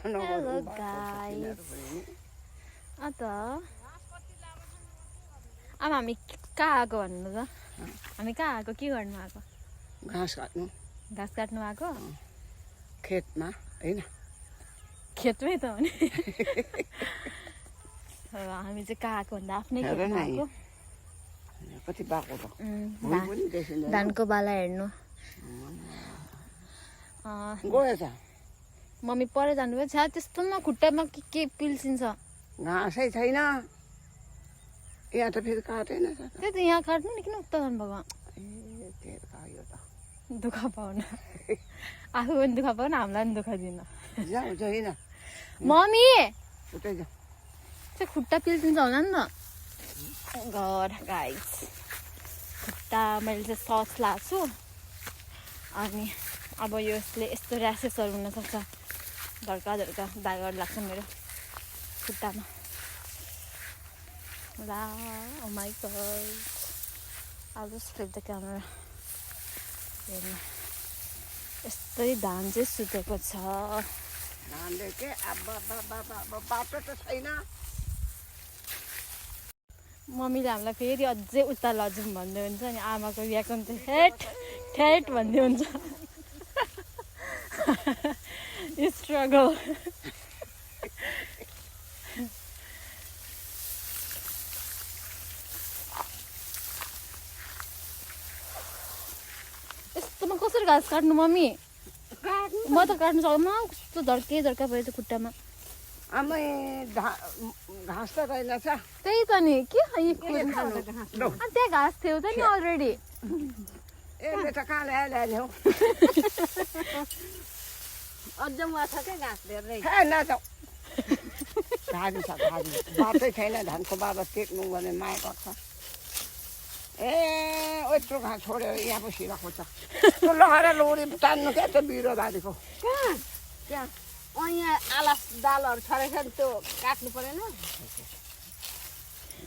Hello guys. अब हामी कहाँ आएको भन्नु त हामी कहाँ आएको के गर्नु आएको घाँस काट्नु घाँस काट्नु आएको खेतमा हैन खेतमै त हो नि हामी चाहिँ कहाँ आएको भन्दा आफ्नै खेतमा आएको कति बाको त धानको बाला हेर्नु गयो त मम्मी परे जानुभयो छ्या त्यस्तोमा खुट्टामा के पिल्सिन्छ घाँसै छैन यहाँ त फेरि काटेन त्यही त यहाँ काट्नु नि किन उता जानुभएको दुःख पाउन आफू पनि दुःख पाउन हामीलाई पनि दुःख दिन मम्मी चाहिँ खुट्टा पिल्सिन्छ होला नि त घर गाइस खुट्टा मैले चाहिँ सस लगाएको छु अनि अब यसले यस्तो ऱ्यासेसहरू हुनसक्छ धड्का धड्का दागहरू लाग्छ मेरो खुट्टामा ला oh my god I'll just flip the camera हेर्नु यस्तै धान चाहिँ सुतेको छ धानले के बाटो त छैन मम्मीले हामीलाई फेरि अझै उता लजाउँ भन्दै हुन्छ अनि आमाको रियाक्सन चाहिँ ठेट ठेट भन्दै हुन्छ स्ट्रगल यस्तोमा कसरी घाँस काट्नु मम्मी म त काट्नु सक्दिनँ कस्तो धड्के धड्का भयो त्यो खुट्टामा आमै घाँस त रहेनछ त्यही त नि के त्यहाँ घाँस थियो त नि अलरेडी यसले त कहाँ ल्यायो अझ म छ क्या घाँस धेरै नजाऊ धान छ धान बाटै छैन धानको बाबा टेक्नु भने माया गर्छ ए यत्रो घाँस छोड्यो यहाँ पो सिराको छ त्यो लहरा लोरी तान्नु क्या त्यो बिरुवा बारीको कहाँ त्यहाँ यहाँ आलास दालहरू छरेको छ नि त्यो काट्नु परेन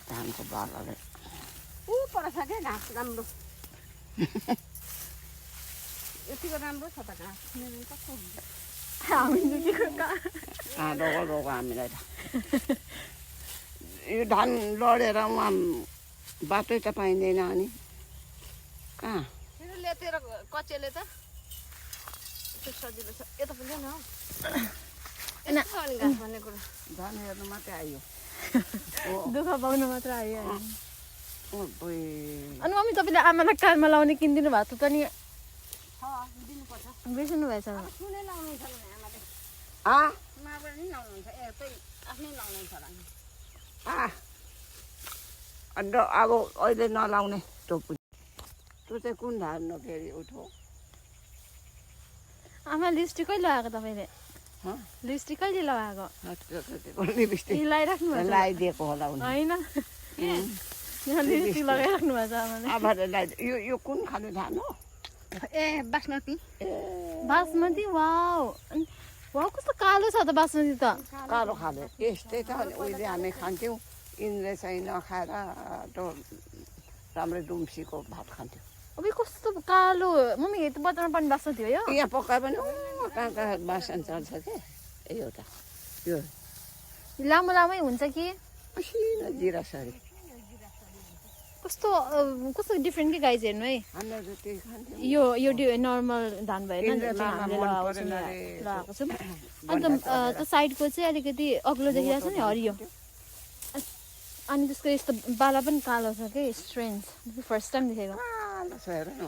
धानको बाबाले ऊ पर छ क्या घाँस राम्रो यतिको राम्रो छ त घाँस कस्तो हुन्छ रोग हामीलाई त यो धान लडेर उहाँ बाटै त पाइँदैन अनि कहाँ तेरो कचेले त सजिलो छ यता पनि न घाँस भन्ने कुरो धान हेर्नु मात्रै आयो दुःख पाउनु मात्र आयो अनि अनि मम्मी तपाईँले आमालाई कानमा लाउने किनिदिनु भएको त नि दिनुपर्छ बिर्सिनु भएछ कुनै लाउनुहुन्छ भने आमाले माबाट नि लाउनुहुन्छ ए त्यही आफ्नै लाउनुहुन्छ होला अन्त अब अहिले नलाउने टोपी त्यो चाहिँ कुन धान हो फेरि उठो आमा लिपस्टिक कहिले लगाएको तपाईँले लिपस्टिक कहिले लगाएको लिपस्टिक लगाइराख्नु भएको लगाइदिएको होला होइन लिपस्टिक लगाइराख्नु भएको आमाले यो कुन खाले धान हो ए बासमती बासमती वाउ वाउ कस्तो कालो छ त बासमती त कालो खाले यस्तै त उहिले हामी खान्थ्यौँ यिनले चाहिँ नखाएर त्यो राम्रै दुम्सीको भात खान्थ्यो अब कस्तो कालो मम्मी त बजारमा पनि बासमती हो यो यहाँ पकायो भने कहाँ कहाँ बासन चल्छ क्या एउटा यो लामो लामै हुन्छ कि मसिनो जिरा सरी कस्तो कस्तो डिफ्रेन्ट के गाइज हेर्नु है हामीहरू त्यही खान्थ्यौँ यो नर्मल धान भएन हामीले लगाएको छौँ अन्त त्यो साइडको चाहिँ अलिकति अग्लो देखिरहेको छ नि हरियो अनि त्यसको यस्तो बाला पनि कालो छ कि स्ट्रेन्ज फर्स्ट टाइम देखेको कालो छ हेर न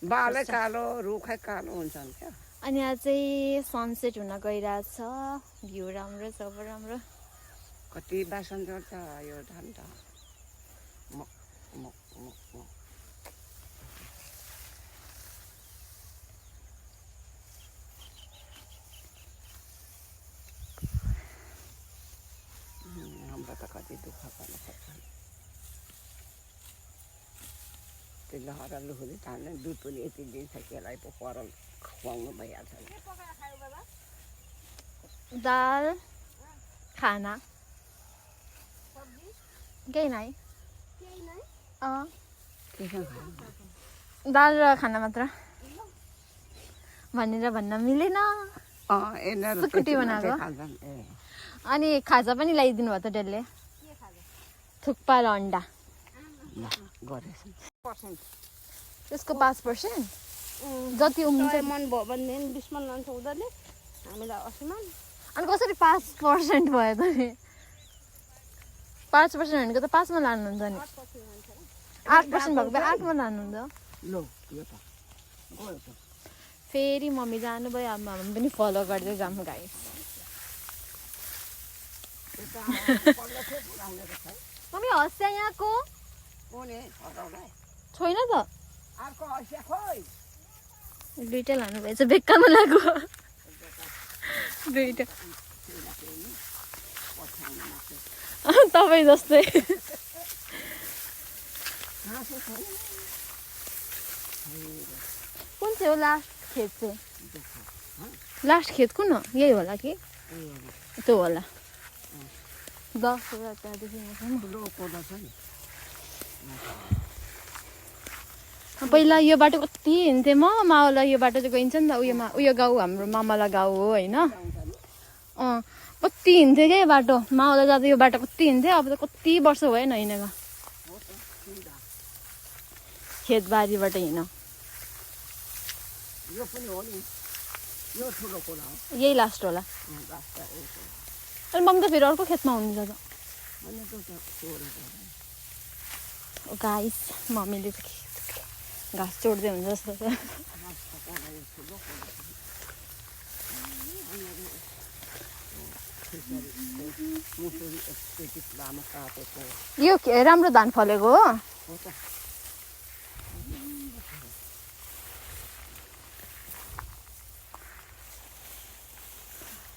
बालै कालो रुखै कालो हुन्छन् क्या अनि यहाँ चाहिँ सनसेट हुन गइरहेछ भ्यू राम्रो छ अब राम्रो कति बासन चढ्छ यो धान त मक मक मक मक हाम्रो त कति दुःख गर्नु पर्छ त्यो लहरा लुहुरी धान दुध पनि यति दिन्छ केलाई पो परल खुवाउनु भइहाल्छ दाल खाना केही नै दाल र खाना मात्र भनेर भन्न मिलेन यिनीहरू सुकुटी त्यति बनाएको? मात्रै खान्छन्। ए अनि खाजा पनि ल्याइदिनु भयो त त्यसले थुक्पा र अन्डा ल गरेछ पर्सेन्ट त्यसको 5% जति उम्रिन्छ मन भयो भनेदेखि 20 मन लान्छ उनीहरूले हामीलाई 80 मन अनि कसरी 5% भयो त नि 5% भनेको त 5 मा लानुहुन्छ नि 8% भएको भए 8 मा लानुहुन्छ लो यो त गयो त फेरि मम्मी जानुभयो अब हामी पनि फलो गर्दै जाऊँ गाइस यता पल्लो थियो पुरानो त छ मम्मी हँसिया यहाँको कुनै हटाउला छैन त अर्को हँसिया खोइ दुइटा लानुभएछ बेक्कामा लाग्यो दुइटा तपाईँ जस्तै हाँसो छ कुन चाहिँ हो लास्ट खेत चाहिँ लास्ट खेत कुन हो यही होला कि त्यो होला 10,000 त्यहाँदेखि ठुलो कोदो छ नि पहिला यो बाटो कति हिँड्थेँ म मावला यो बाटो चाहिँ गइन्छ नि त उयो गाउँ हाम्रो मामाला गाउँ हो होइन कति हिँड्थेँ क्या यो बाटो मावला जाँदा यो बाटो कति हिँड्थेँ अब त कति वर्ष भयो नहिँडेको खेतबारीबाट हिँड यो पनि हो नि यो ठुलो कोदो हो यही लास्ट होला अनि मम्मी त फेरि अर्को खेतमा हुनुहुन्छ त गाइस मम्मीले त घाँस चोड्दै हुन्छ जस्तो छ यो राम्रो धान फलेको हो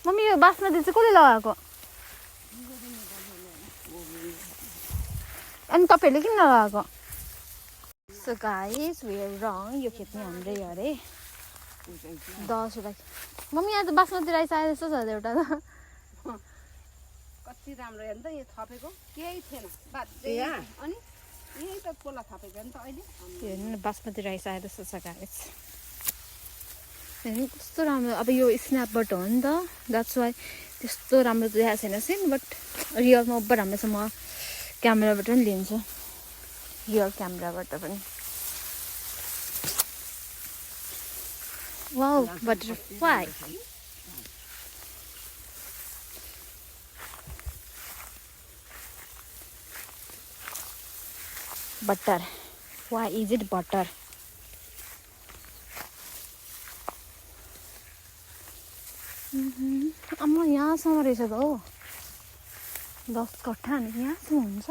मम्मी यो बासमती चाहिँ कसले लगाएको अनि तपाईँहरूले किन लगाएको सो गाइस वी आर रङ यो खेत नि हाम्रै अरे 10 मम्मी यहाँ त बासमती राइस आए जस्तो छ त एउटा त कति राम्रो हेर्नु त यो थपेको केही थिएन बाध्य अनि यही त कोला थपेको नि त अहिले हेर्नु न बासमती राइस आए जस्तो छ गाइस हेर्नु कस्तो राम्रो अब यो स्न्यापबाट हो नि त द्याट्स वाइ त्यस्तो राम्रो त देखाएको छैन सिन बट रियलमा ओभर राम्रो छ म क्यामेराबाट पनि लिन्छु रियल क्यामेराबाट पनि wow butterfly butter why is it butter आम्मा यहाँसम्म रहेछ त हो 10 कट्ठा अनि यहाँसम्म हुन्छ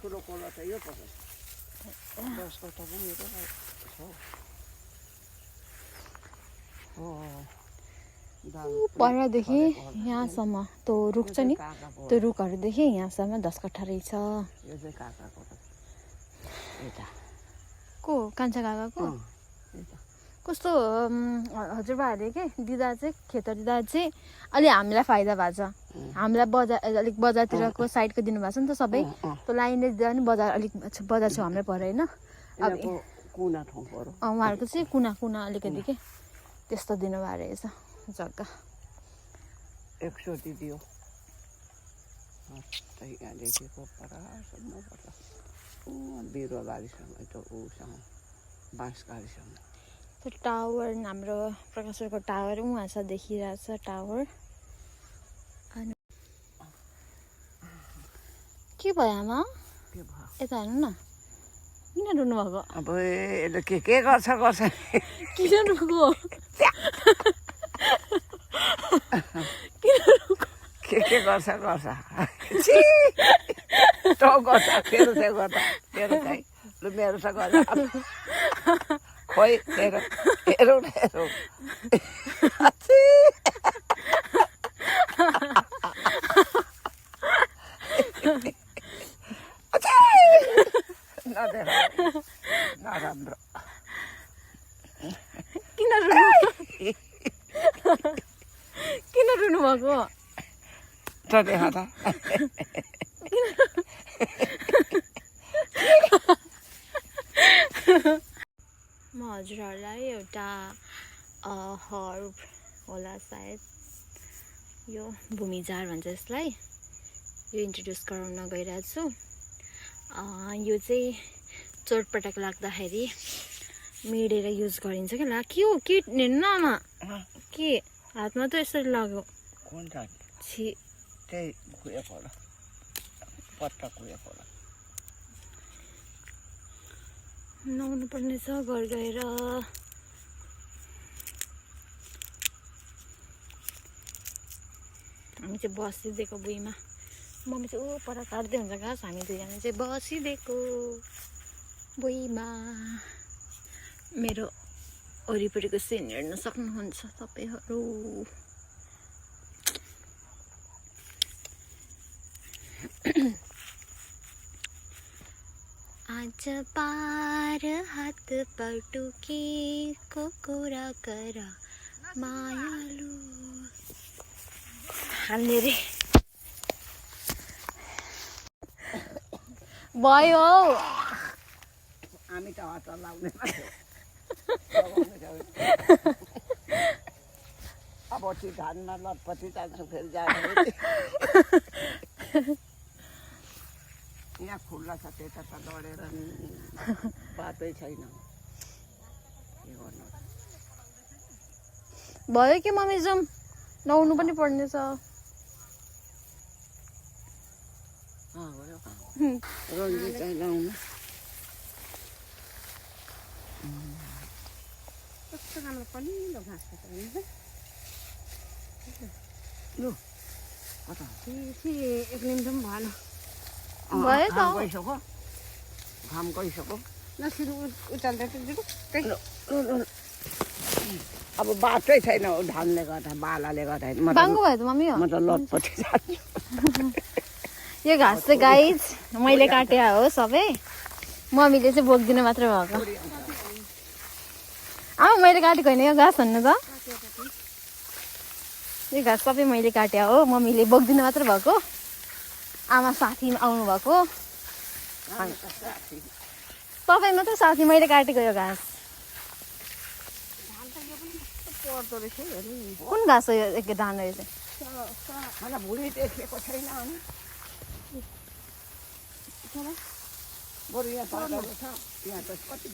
ठुलो कोला त यो पर्छ 10 कट्ठा पनि यो छ परदेखि यहाँसम्म त्यो रुख छ नि त्यो रुखहरूदेखि यहाँसम्म 10 कट्ठा रहेछ यो चाहिँ काकाको यता को कान्छा काकाको कस्तो हजुरबाहरूले के दिँदा चाहिँ खेतहरू दिँदा चाहिँ अलि हामीलाई फाइदा भएको छ हामीलाई बजार अलिक बजारतिरको साइडको दिनुभएको छ नि त सबै त्यो लाइनले दिँदा पनि बजार अलिक बजार छ हाम्रो पर होइन अब कुना ठाउँहरू उहाँहरूको चाहिँ कुना कुना अलिकति के त्यस्तो दिनुभएको रहेछ जग्गा 100 दियो यहाँदेखिको परासम्मबाट बिरुवा बारीसँग त्यो ऊसँग बाँसगाडीसँग त्यो टावर हाम्रो प्रकाशको टावर उहाँ छ देखिरहेछ टावर अनि के भयो आमा के भयो यता हेर्नु न किन रुनु भएको अब यसले के गर्छ किन रुको के गर्छ त गर्छ तेरो चाहिँ गर्दा तेरो चाहिँ लु मेरो चाहिँ गर्दा खोइ हेरौँ नराम्रो किन रुनु भएको त देखा त म हजुरहरूलाई एउटा हर्ब होला सायद यो भूमिजार भन्छ यसलाई यो इन्ट्रोड्युस गराउन गइरहेको छु यो चाहिँ चोटपटक लाग्दाखेरि मिडेर युज गरिन्छ क्या ला के हो के हेर्नु न आमा के हातमा त यसरी लाग्यो कुन चाहिँ छि त्यही कुहेको होला पत्ता कुहेको होला नुहाउनु पर्ने छ घर गएर हामी चाहिँ बसिदिएको बुइमा मम्मी चाहिँ ऊ पर काट्दै हुन्छ घाँस हामी दुईजना चाहिँ बसिदिएको बुइमा मेरो वरिपरिको सिन हेर्न सक्नुहुन्छ तपाईँहरू आज पार हात पटुकीको कुरा गर मायालु हाल्ने रे भयो हामी त हतार लाउने अब त्यो धानमा लटपटी जान्छु फेरि जाने यहाँ खुल्ला छ त्यता त लडेर बाटै छैन के गर्नु भयो कि मम्मी जाउँ नुहाउनु पनि पर्ने छ रङ्गी चाहिँ लाउनु कस्तो राम्रो पलिलो घाँस छ लु कता एक निमिष पनि भएन भयो त घाम गइसक्यो घाम गइसक्यो नसिरु उचाल्दै त जुरुक्कै अब बाटै छैन धानले गर्दा बालाले गर्दा बाङ्गो भयो त मम्मी हो म त लटपटी जान्छु यो घाँस चाहिँ गाइज मैले काटे हो सबै मम्मीले चाहिँ बोकिदिनु मात्रै भएको अब मैले काटेको होइन यो घाँस भन्नु त यो घाँस सबै मैले काटे हो मम्मीले बोकिदिनु मात्रै भएको आमा साथी आउनु भएको तपाईँ मात्रै साथी मैले काटेको यो घाँस पर्दो रहेछ कुन घाँस हो यो एक धान रहेछ मलाई भुँडी देखेको छैन अनि बरु यहाँ पर्दो रहेछ यहाँ त कति